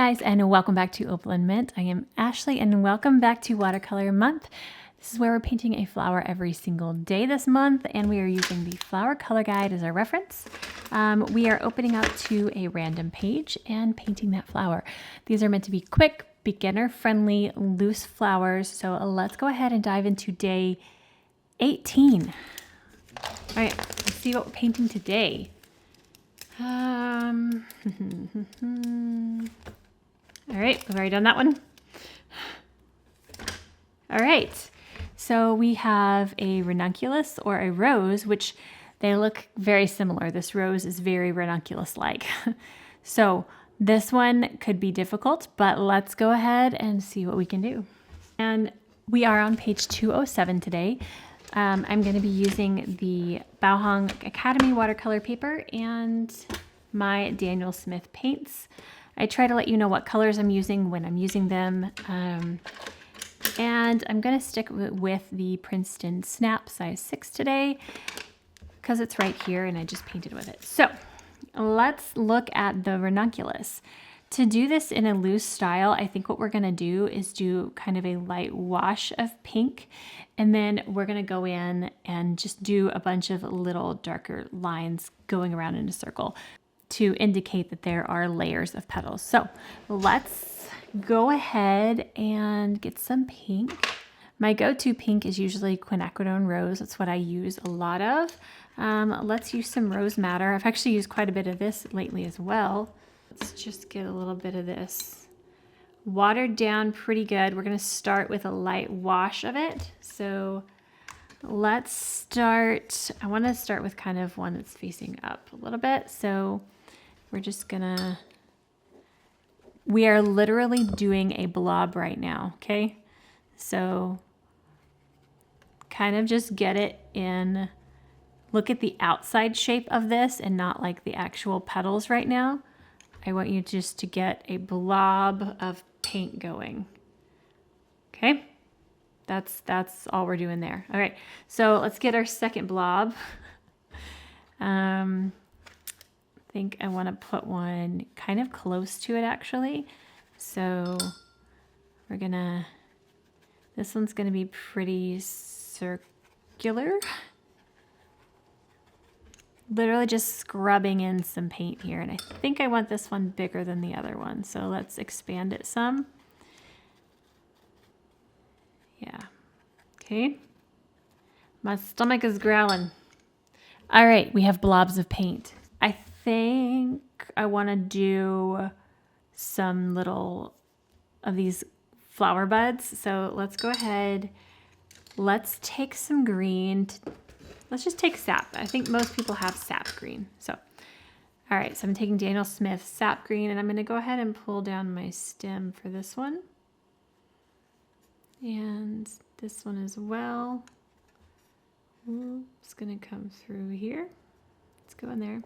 guys, and welcome back to Opal&Mint. I am Ashley, and welcome back to Watercolor Month. This is where we're painting a flower every single day this month, and we are using the flower color guide as our reference. We are opening up to a random page and painting that flower. These are meant to be quick, beginner-friendly, loose flowers, so let's go ahead and dive into day 18. All right, let's see what we're painting today. All right, we've already done that one. All right, so we have a ranunculus or a rose, which they look very similar. This rose is very ranunculus-like. So this one could be difficult, but let's go ahead and see what we can do. And we are on page 207 today. I'm going to be using the Bauhong Academy watercolor paper and my Daniel Smith paints. I try to let you know what colors I'm using when I'm using them. And I'm going to stick with the Princeton Snap size 6 today because it's right here and I just painted with it. So let's look at the ranunculus. To do this in a loose style, I think what we're going to do is do kind of a light wash of pink, and then we're going to go in and just do a bunch of little darker lines going around in a circle to indicate that there are layers of petals. So let's go ahead and get some pink. My go-to pink is usually quinacridone rose. That's what I use a lot of. Let's use some rose madder. I've actually used quite a bit of this lately as well. Let's just get a little bit of this watered down pretty good. We're going to start with a light wash of it. So let's start. I want to start with kind of one that's facing up a little bit. So we're just gonna, we are literally doing a blob right now, okay? So kind of just get it in, look at the outside shape of this and not like the actual petals right now. I want you just to get a blob of paint going. Okay, that's all we're doing there. All right, so let's get our second blob. I think I want to put one kind of close to it actually. So we're gonna, this one's gonna be pretty circular. Literally just scrubbing in some paint here, and I think I want this one bigger than the other one, so let's expand it some. Yeah, okay. My stomach is growling. All right, we have blobs of paint. I think I want to do some little of these flower buds, so let's go ahead. Let's take some green. Let's just take sap. I think most people have sap green. So, all right, so I'm taking Daniel Smith sap green, and I'm going to go ahead and pull down my stem for this one. And this one as well. It's going to come through here. Let's go in there.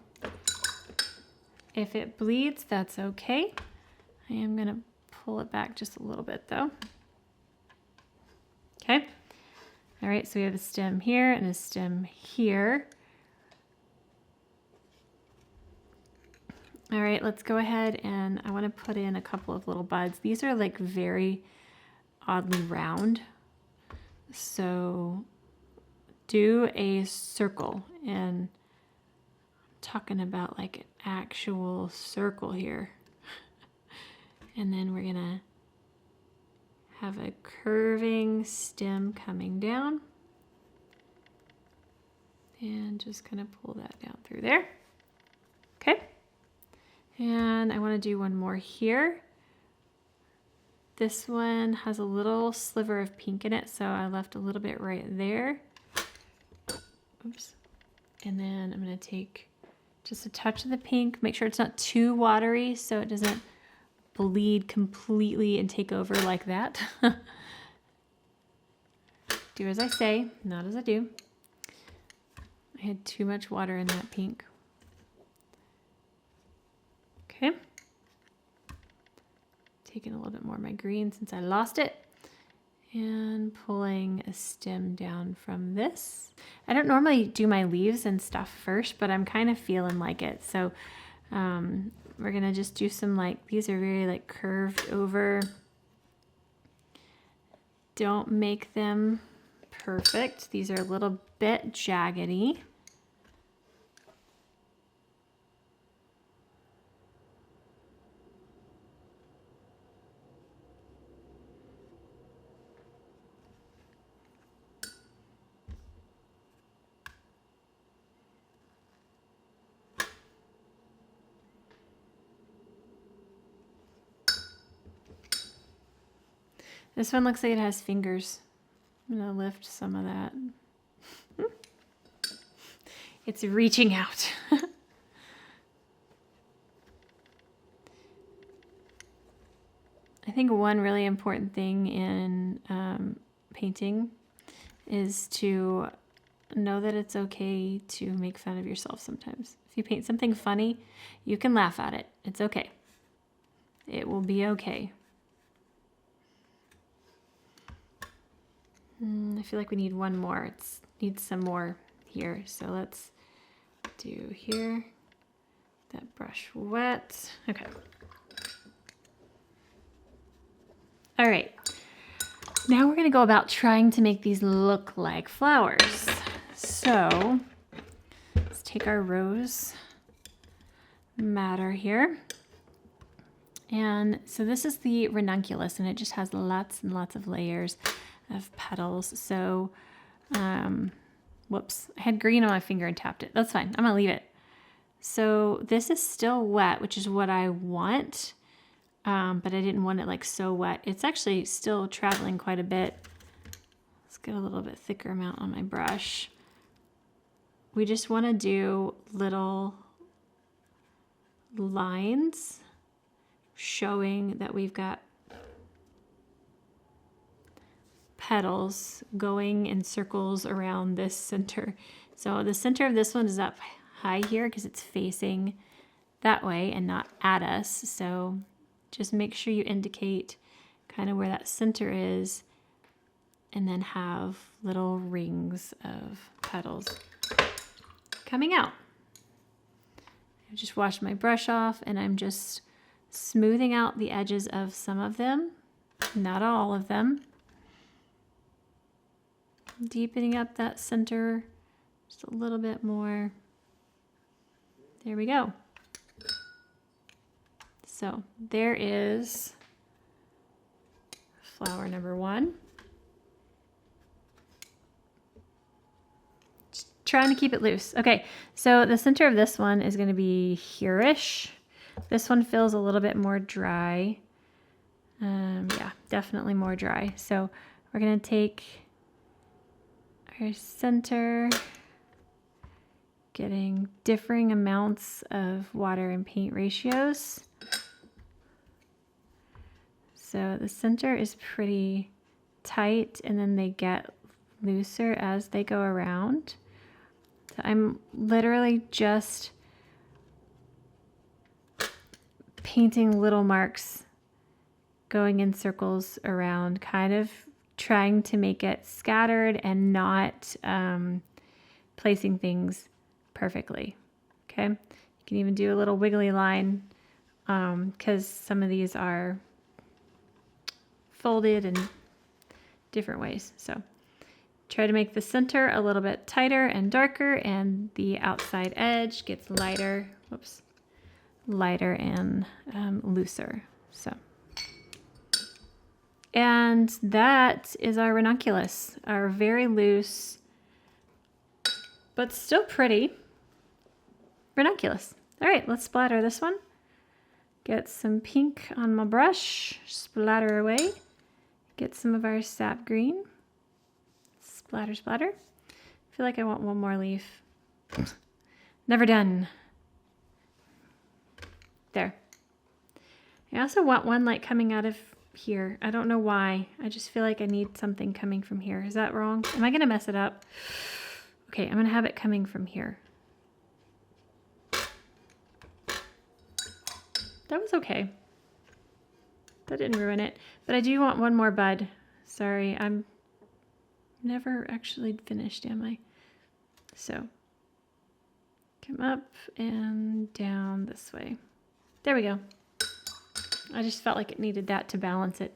If it bleeds, that's okay. I am going to pull it back just a little bit though. Okay. All right, so we have a stem here and a stem here. All right, let's go ahead and I want to put in a couple of little buds. These are like very oddly round. So do a circle, and I'm talking about like an actual circle here. And then we're gonna have a curving stem coming down and just kind of pull that down through there. Okay. And I want to do one more here. This one has a little sliver of pink in it, so I left a little bit right there. Oops. And then I'm going to take just a touch of the pink, make sure it's not too watery so it doesn't bleed completely and take over like that. Do as I say, not as I do. I had too much water in that pink. Okay. Taking a little bit more of my green since I lost it. And pulling a stem down from this. I don't normally do my leaves and stuff first, but I'm kind of feeling like it. So we're gonna just do some like, these are very like curved over. Don't make them perfect. These are a little bit jaggedy. This one looks like it has fingers. I'm gonna lift some of that. It's reaching out. I think one really important thing in painting is to know that it's okay to make fun of yourself sometimes. If you paint something funny, you can laugh at it. It's okay. It will be okay. I feel like we need one more. It needs some more here. So let's do here. That brush wet. Okay. All right. Now we're going to go about trying to make these look like flowers. So let's take our rose madder here. And so this is the Ranunculus, and it just has lots and lots of layers of petals. So, whoops, I had green on my finger and tapped it. That's fine. I'm gonna leave it. So this is still wet, which is what I want, but I didn't want it like so wet. It's actually still traveling quite a bit. Let's get a little bit thicker amount on my brush. We just want to do little lines showing that we've got petals going in circles around this center. So the center of this one is up high here because it's facing that way and not at us. So just make sure you indicate kind of where that center is and then have little rings of petals coming out. I just washed my brush off and I'm just smoothing out the edges of some of them, not all of them. Deepening up that center just a little bit more. There we go. So there is flower number one. Just trying to keep it loose. Okay, so the center of this one is going to be here-ish. This one feels a little bit more dry. Yeah, definitely more dry. So we're going to take our center, getting differing amounts of water and paint ratios. So the center is pretty tight and then they get looser as they go around. So I'm literally just painting little marks going in circles around, kind of trying to make it scattered and not placing things perfectly. Okay, you can even do a little wiggly line because some of these are folded in different ways. So try to make the center a little bit tighter and darker and the outside edge gets lighter, whoops, lighter and looser. So. And that is our Ranunculus, our very loose, but still pretty Ranunculus. All right, let's splatter this one. Get some pink on my brush, splatter away. Get some of our sap green, splatter, splatter. I feel like I want one more leaf. Never done. There. I also want one like coming out of here. I don't know why. I just feel like I need something coming from here. Is that wrong? Am I going to mess it up? Okay, I'm going to have it coming from here. That was okay. That didn't ruin it. But I do want one more bud. Sorry, I'm never actually finished, am I? So, come up and down this way. There we go. I just felt like it needed that to balance it.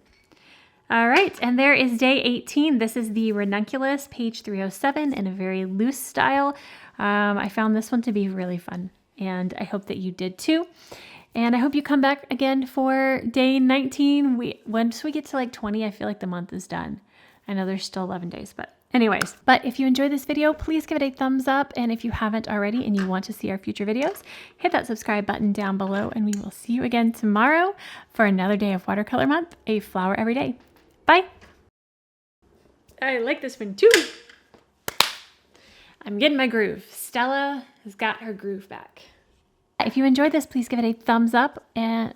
All right, and there is day 18. This is the Ranunculus, page 307, in a very loose style. I found this one to be really fun, and I hope that you did too. And I hope you come back again for day 19. Once we get to like 20, I feel like the month is done. I know there's still 11 days, but anyways. But if you enjoyed this video, please give it a thumbs up. And if you haven't already and you want to see our future videos, hit that subscribe button down below. And we will see you again tomorrow for another day of Watercolor Month, a flower every day. Bye. I like this one too. I'm getting my groove. Stella has got her groove back. If you enjoyed this, please give it a thumbs up and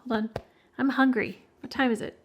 hold on. I'm hungry. What time is it?